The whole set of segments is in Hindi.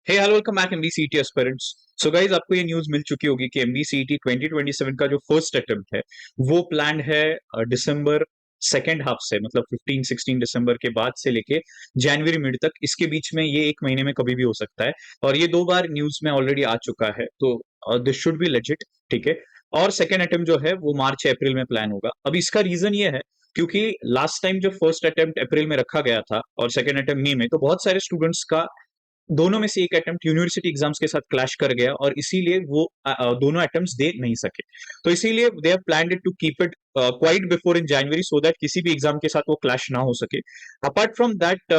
हे hello welcome back MBCET aspirants. So guys आपको ये न्यूज मिल चुकी होगी कि एमबीसीईटी 2027 का जो फर्स्ट अटेम्प्ट है वो प्लान है दिसंबर सेकेंड हाफ से, मतलब 15-16 दिसंबर के बाद से लेके जनवरी मिड तक। इसके बीच में ये एक महीने में कभी भी हो सकता है और ये 2 बार न्यूज में ऑलरेडी आ चुका है, तो दिस शुड बी लेजिट। ठीक है। और सेकेंड अटेम्प्ट जो है वो मार्च अप्रैल में प्लान होगा। अब इसका रीजन ये है क्योंकि लास्ट टाइम जो फर्स्ट अटेम्प्ट अप्रैल में रखा गया था और सेकेंड अटेम्प्ट मई में, तो बहुत सारे स्टूडेंट्स का दोनों में से एक अटेम्प्ट यूनिवर्सिटी एग्जाम्स के साथ क्लैश कर गया और इसीलिए वो दोनों अटेम्प्ट्स दे नहीं सके। तो इसीलिए they have planned it to keep it quite before in January, so that किसी भी एग्जाम के साथ वो क्लैश ना हो सके। अपार्ट फ्रॉम दैट,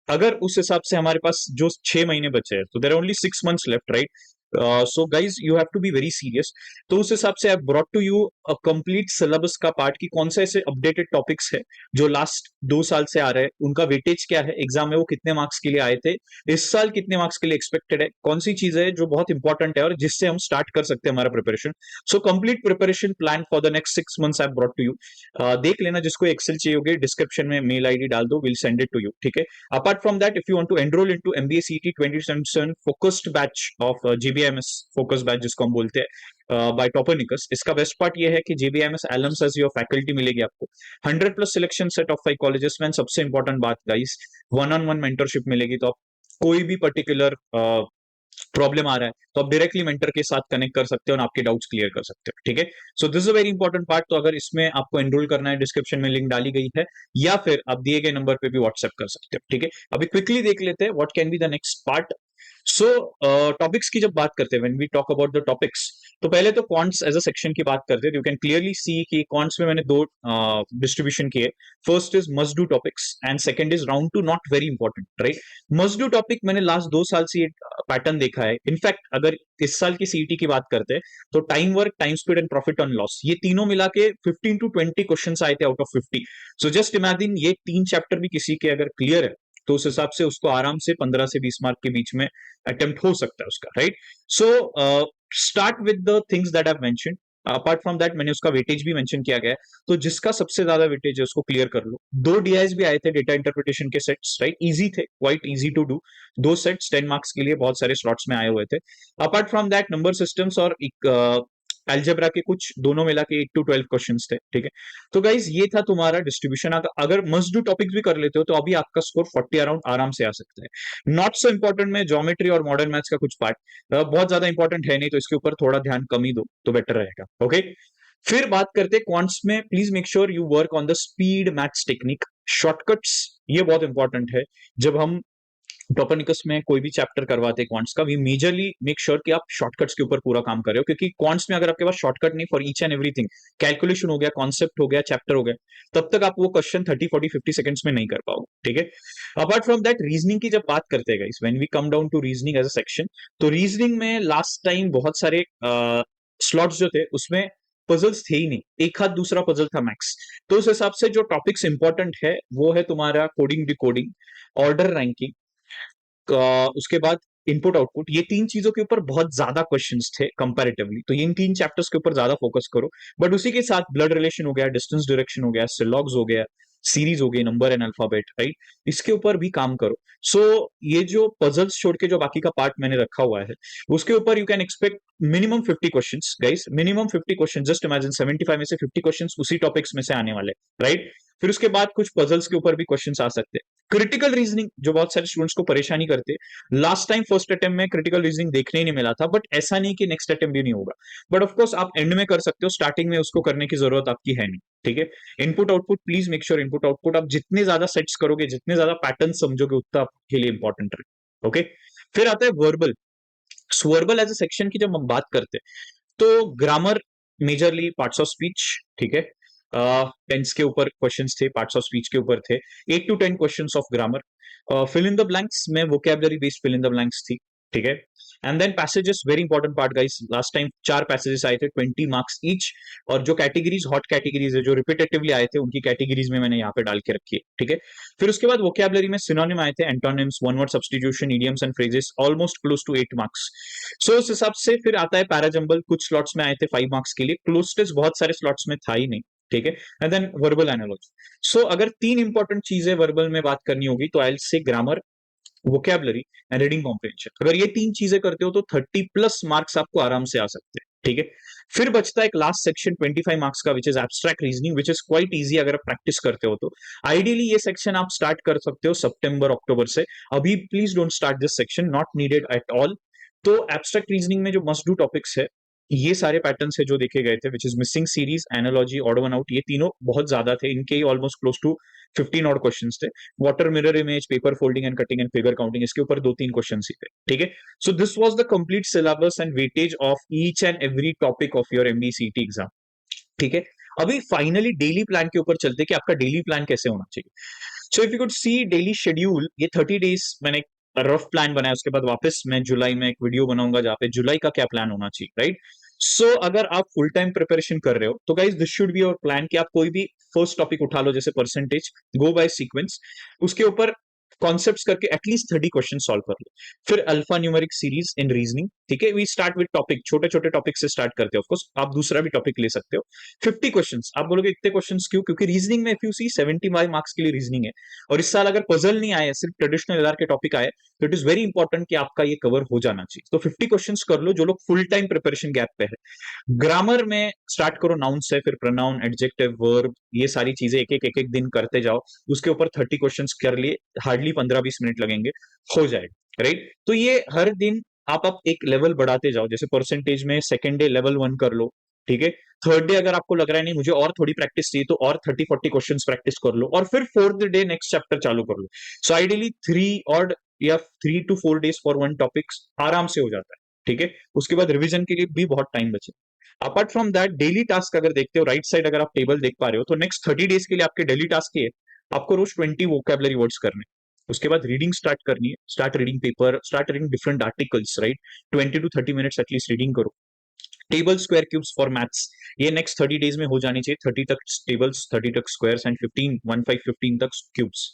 अगर उस हिसाब से हमारे पास जो 6 महीने बचे हैं, तो there only 6 months left, right? So guys you have to be very serious. तो उस हिसाब से I brought to you a complete syllabus का पार्ट की कौन से ऐसे अपडेटेड टॉपिक्स है जो लास्ट 2 साल से आ रहे हैं, उनका वेटेज क्या है, एग्जाम में वो कितने मार्क्स के लिए आए थे, इस साल कितने मार्क्स के लिए एक्सपेक्टेड है, कौन सी चीजें है जो बहुत इंपॉर्टेंट है और जिससे हम स्टार्ट कर सकते हैं हमारा preparation. So complete preparation plan for the next 6 months I brought to you. देख लेना, जिसको एक्सेल चाहिए होगी डिस्क्रिप्शन में मेल आईडी डाल दो, will send it to you. ठीक है। Apart from that, if you want to enroll into MBA CET 2027 focused batch of JBMS focus batch जिसको हम बोलते हैं बाय टॉपरनिकस, इसका बेस्ट पार्ट ये है कि JBMS alums as your faculty मिलेगी आपको 100+ सिलेक्शन सेट ऑफ 5 कॉलेजेस में। सबसे इंपॉर्टेंट बात guys, one on one mentorship मिलेगी। तो आप कोई भी पर्टिकुलर प्रॉब्लम आ रहा है तो आप डायरेक्टली मेंटर के साथ कनेक्ट कर सकते हो और आपके डाउट्स क्लियर कर सकते हो। ठीक है। So this is a very important part. तो अगर इसमें आपको एनरोल करना है, डिस्क्रिप्शन में लिंक डाली गई है या फिर आप दिए गए नंबर पे भी व्हाट्सएप कर सकते हो। ठीक है। अभी क्विकली देख लेते हैं what can be the next part. So topics की जब बात करते हैं, when we talk about the topics, तो पहले तो कॉन्ट्स एज अ सेक्शन की बात करते हैं। यू कैन क्लियरली सी कि कॉन्ट्स में मैंने दो डिस्ट्रीब्यूशन किए। First is must do topics and second is round to not very important, right? Must do topic मैंने लास्ट 2 साल से ये पैटर्न देखा है। इनफैक्ट अगर इस साल की सीईटी की बात करते हैं तो time work, time speed and profit on loss, ये तीनों मिला के 15 to 20 क्वेश्चन आए थे out of 50। So just imagine, ये 3 चैप्टर भी किसी के अगर क्लियर है तो उस हिसाब से उसको आराम से 15 से 20 मार्क के बीच में अटेम्प्ट हो सकता है उसका, right? So start with the things that I mention. Apart from that मैंने उसका वेटेज भी मेंशन किया गया है, तो जिसका सबसे ज्यादा वेटेज है उसको क्लियर कर लो। 2 डीआईएस भी आए थे, डेटा इंटरप्रिटेशन के सेट्स, राइट? इजी थे, quite easy to do. 2 sets 10 marks के लिए बहुत सारे स्लॉट्स में आए हुए थे। Apart from that number systems और अलजेब्रा के कुछ दोनों मिला के 8 to 12 क्वेश्चंस थे। ठीक है। तो गाइज ये था तुम्हारा डिस्ट्रीब्यूशन। अगर मस्ट डू टॉपिक्स भी कर लेते हो तो अभी आपका स्कोर 40 अराउंड आराम से आ सकता है। नॉट सो इंपॉर्टेंट में ज्योमेट्री और मॉडर्न मैथ्स का कुछ पार्ट बहुत ज्यादा इंपॉर्टेंट है नहीं, तो इसके ऊपर थोड़ा ध्यान कम ही दो तो बेटर रहेगा। ओके। फिर बात करते हैं क्वांट्स में। Please make sure you work on the speed maths technique, shortcuts, ये बहुत इंपॉर्टेंट है। जब हम टॉपरनिकस में कोई भी चैप्टर करवाते हैं क्वांट्स का, वी मेजरली मेक श्योर कि आप शॉर्टकट्स के ऊपर पूरा काम कर रहे हो, क्योंकि क्वांट्स में अगर आपके पास शॉर्टकट नहीं for each and everything, calculation हो गया, कॉन्सेप्ट हो गया, चैप्टर हो गया, तब तक आप वो क्वेश्चन 30, 40, 50 सेकंड्स में नहीं कर पाओगे। ठीक है। अपार्ट फ्रॉम दैट, रीजनिंग की जब बात करते हैं guys, when we come down to reasoning as a section, तो रीजनिंग में लास्ट टाइम बहुत सारे स्लॉट्स जो थे उसमें पजल्स थे ही नहीं, एक हाथ दूसरा पजल था मैक्स। तो उस हिसाब से जो टॉपिक्स इंपॉर्टेंट है वो है तुम्हारा कोडिंग, डिकोडिंग, ऑर्डर रैंकिंग, उसके बाद इनपुट आउटपुट। ये 3 चीजों के ऊपर बहुत ज्यादा क्वेश्चंस थे कंपैरेटिवली, तो इन 3 चैप्टर्स के ऊपर ज्यादा फोकस करो। बट उसी के साथ ब्लड रिलेशन हो गया, डिस्टेंस डायरेक्शन हो गया, सिलॉग्स हो गया, सीरीज हो गई, नंबर एंड अल्फाबेट, राइट? इसके ऊपर भी काम करो। सो ये जो पजल्स छोड़ के जो बाकी का पार्ट मैंने रखा हुआ है उसके ऊपर you can expect minimum 50 questions guys, minimum 50 question. Just imagine 75 में से 50 क्वेश्चंस उसी टॉपिक्स में से आने वाले, राइट? फिर उसके बाद कुछ पजल्स के ऊपर भी क्वेश्चंस आ सकते हैं। क्रिटिकल रीजनिंग जो बहुत सारे स्टूडेंट्स को परेशानी करते हैं, लास्ट टाइम फर्स्ट अटेम्प्ट में क्रिटिकल रीजनिंग देखने ही नहीं मिला था, बट ऐसा नहीं कि नेक्स्ट अटेम्प्ट भी नहीं होगा। बट ऑफकोर्स आप एंड में कर सकते हो, स्टार्टिंग में उसको करने की जरूरत आपकी है नहीं। ठीक है। Input output, please make sure input output आप जितने ज्यादा सेट्स करोगे, जितने ज्यादा पैटर्न समझोगे, उतना आपके लिए इंपॉर्टेंट रहे। ओके। फिर आता है verbal. Verbal as a section की जब हम बात करते हैं तो grammar, majorly parts of speech. ठीक है। टेंस के ऊपर क्वेश्चंस थे, पार्ट्स ऑफ स्पीच के ऊपर थे, 8 to 10 questions of grammar. Fill in the blanks में vocabulary based fill in the blanks थी। ठीक है। And then passages, very important part guys. Last time 4 passages आए थे, 20 मार्क्स ईच। और जो कैटेगरीज, हॉट कैटेगरीज है जो रिपीटेटिवली आए थे, उनकी कैटेगरीज में मैंने यहाँ पे डाल के रखी है। ठीक है। फिर उसके बाद वोकैबुलरी में सिनोनिम आए थे, antonyms, one word substitution, idioms and phrases, almost close to 8 marks. So उस हिसाब से फिर आता है पैराजंबल, कुछ स्लॉट्स में आए थे 5 मार्क्स के लिए, क्लोस्टेस बहुत सारे स्लॉट्स में था ही नहीं। ठीक है। And then verbal analogy. So अगर 3 इंपॉर्टेंट चीजें वर्बल में बात करनी होगी तो I will say grammar, vocabulary and reading comprehension. अगर ये 3 चीजें करते हो तो 30 प्लस मार्क्स आपको आराम से आ सकते हैं, ठीक है। फिर बचता है एक लास्ट सेक्शन 25 मार्क्स का, which is abstract reasoning, which is quite easy अगर आप प्रैक्टिस करते हो तो। आइडियली ये सेक्शन आप स्टार्ट कर सकते हो सितंबर अक्टूबर से। अभी please don't start this section, not needed at all. तो एब्स्ट्रैक्ट रीजनिंग में जो मस्ट डू टॉपिक्स है, ये सारे पैटर्न्स है जो देखे गए थे, which is missing series, analogy, odd one out, ये तीनों बहुत ज्यादा थे, इनके ही ऑलमोस्ट क्लोज टू 15 और क्वेश्चंस थे। Water mirror image, paper folding and cutting and figure counting, इसके ऊपर 2-3 क्वेश्चन ही थे, ठीक है। So this was the complete syllabus and weightage of each and every topic of your MBCT exam, ठीक है। अभी फाइनली डेली प्लान के ऊपर चलते कि आपका डेली प्लान कैसे होना चाहिए। So if you could see daily schedule, ये 30 डेज मैंने रफ प्लान बनाया, उसके बाद वापस मैं जुलाई में एक वीडियो बनाऊंगा जहां पे जुलाई का क्या प्लान होना चाहिए, राइट। सो अगर आप फुल टाइम प्रिपरेशन कर रहे हो तो guys this should be your plan कि आप कोई भी फर्स्ट टॉपिक उठा लो, जैसे परसेंटेज, गो बाय सीक्वेंस, उसके ऊपर कॉन्सेप्ट्स करके एटलीस्ट 30 क्वेश्चन सॉल्व कर लो। फिर alpha numeric series in reasoning, ठीक है। वी स्टार्ट विद टॉपिक, छोटे छोटे टॉपिक से स्टार्ट करते हो, ऑफकोर्स आप दूसरा भी टॉपिक ले सकते हो। 50 क्वेश्चंस, आप बोलोगे इतने क्वेश्चंस क्यों, क्योंकि रीजनिंग में इफ यू सी 75 मार्क्स के लिए रीजनिंग है, और इस साल अगर पजल नहीं आए, सिर्फ ट्रेडिशनल एलआर के टॉपिक आए, तो इट इज वेरी इंपॉर्टेंट कि आपका ये कवर हो जाना चाहिए। तो 50 क्वेश्चंस कर लो जो लोग फुल टाइम प्रिपरेशन गैप पे है। ग्रामर में स्टार्ट करो नाउन से, फिर प्रोनाउन, एडजेक्टिव, वर्ब, ये सारी चीजें एक एक दिन करते जाओ। उसके ऊपर 30 क्वेश्चंस कर लिए, हार्डली 15-20 मिनट लगेंगे, हो जाएगा, राइट। तो ये हर दिन आप एक लेवल बढ़ाते जाओ। जैसे परसेंटेज में सेकेंड डे लेवल 1 कर लो, ठीक है। थर्ड डे अगर आपको लग रहा है नहीं मुझे और थोड़ी प्रैक्टिस चाहिए, तो और 30-40 क्वेश्चन प्रैक्टिस कर लो, और फिर फोर्थ डे नेक्स्ट चैप्टर चालू कर लो। सो आइडियली 3 और या 3 to 4 days for one topic आराम से हो जाता है, ठीक है। उसके बाद रिवीजन के लिए भी बहुत टाइम बचे। Apart from that daily task अगर देखते हो, राइट साइड अगर आप टेबल देख पा रहे हो, तो नेक्स्ट 30 डेज के लिए आपके डेली टास्क ये है, आपको रोज 20 वोकैबुलरी वर्ड्स करने। उसके बाद रीडिंग स्टार्ट करनी है, start reading paper, start reading different articles, right. 20 to 30 minutes at least reading करो। Table square cubes for maths, ये नेक्स्ट 30 डेज में हो जानी चाहिए। 30 तक टेबल्स, 30 तक स्क्वायर्स एंड 15 तक क्यूब्स,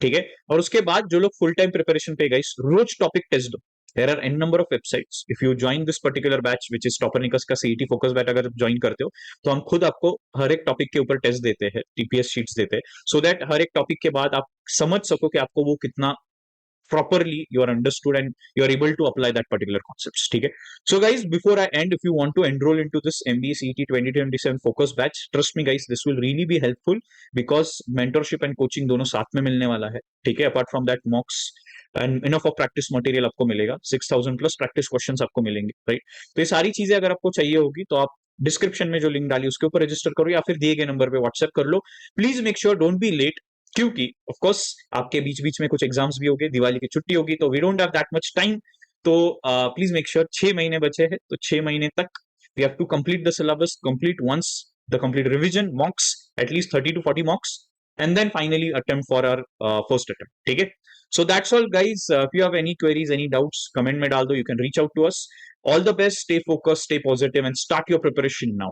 ठीक है। और उसके बाद जो लोग फुल टाइम प्रिपरेशन पे गए, रोज टॉपिक टेस्ट दो। There are an number of websites, if you join this particular batch which is Toppernicus का सीईटी फोकस बैच, अगर ज्वाइन करते हो तो हम खुद आपको हर एक टॉपिक के ऊपर टेस्ट देते हैं, टीपीएस शीट्स देते हैं, सो दैट हर एक टॉपिक के बाद आप समझ सको कि आपको वो कितना properly you are understood and you are able to apply that particular concepts, ठीक है। So guys, before I end, if you want to enroll into this MBA CET 2027 focus batch, trust me guys, this will really be helpful because mentorship and coaching दोनों साथ में मिलने वाला है, ठीक है। apart from that mocks and enough of practice material आपको मिलेगा, 6000 प्लस प्रैक्टिस क्वेश्चंस आपको मिलेंगे, राइट। तो ये सारी चीजें अगर आपको चाहिए होगी तो आप डिस्क्रिप्शन में जो लिंक डाली उसके ऊपर रजिस्टर करो, या फिर दिए गए नंबर पे व्हाट्सएप कर लो। Please make sure don't be late, क्योंकि ऑफ कोर्स आपके बीच बीच में कुछ एग्जाम्स भी होंगे, दिवाली की छुट्टी होगी, तो we don't have that much time. तो प्लीज मेक श्योर 6 महीने बचे हैं, तो 6 महीने तक we have to complete the syllabus, complete once the complete revision, mocks at least 30 to 40 mocks, and then finally attempt for our first attempt, ठीक है। So that's all guys, if you have any queries, any doubts, comment में डाल दो, you can reach out to us. All the best, stay focused, stay positive and start your preparation now.